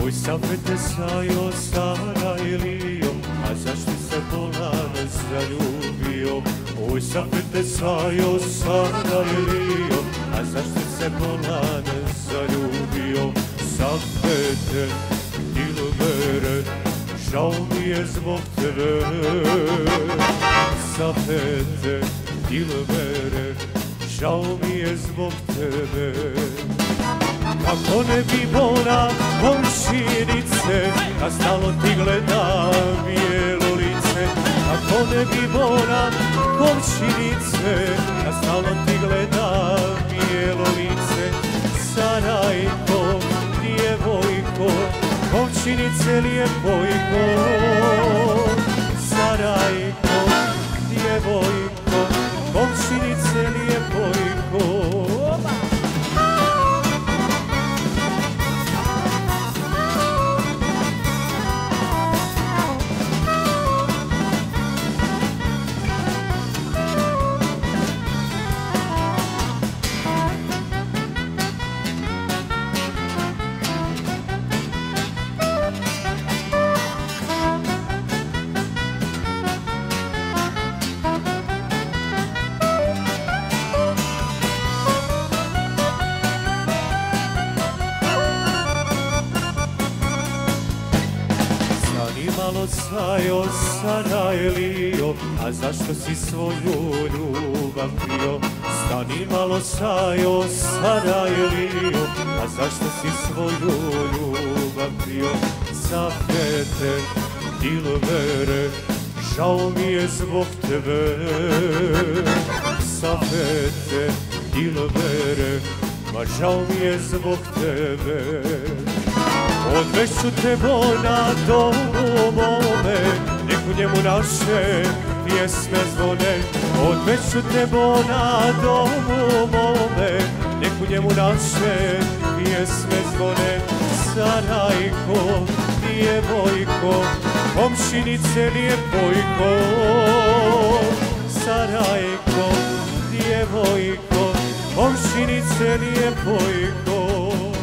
Oj, sapete sajo Sarajlio, a zašto se bolan zaljubio? Oj, sapete sajo Sarajlio, a zašto se bolan zaljubio? Sapete, Dilbere, žao mi je zbog tebe. Sapete, Dilbere, žao mi je zbog tebe. Kako ne bi bona komšinice, kad stalno ti gleda bijelo lice. Kako ne bi bona komšinice, kad stalno ti gleda bijelo lice. Sarajko, djevojko, komšinice lijepojko. Sarajko, djevojko, komšinice lijepojko. Zanimalo sajo Sarajlio, a zašto si svoju ljubav krio? Zanimalo sajo Sarajlio, a zašto si svoju ljubav krio? Sapete, Dilbere, žao mi je zbog tebe. Sapete, Dilbere, ma žao mi je zbog tebe. Odveću te bona domu mome, nek u njemu naše pjesme zvone. Odveću te bona domu mome, nek u njemu naše pjesme zvone. Sarajko, djevojko, komšinice lijepojko. Sarajko, djevojko, komšinice lijepojko.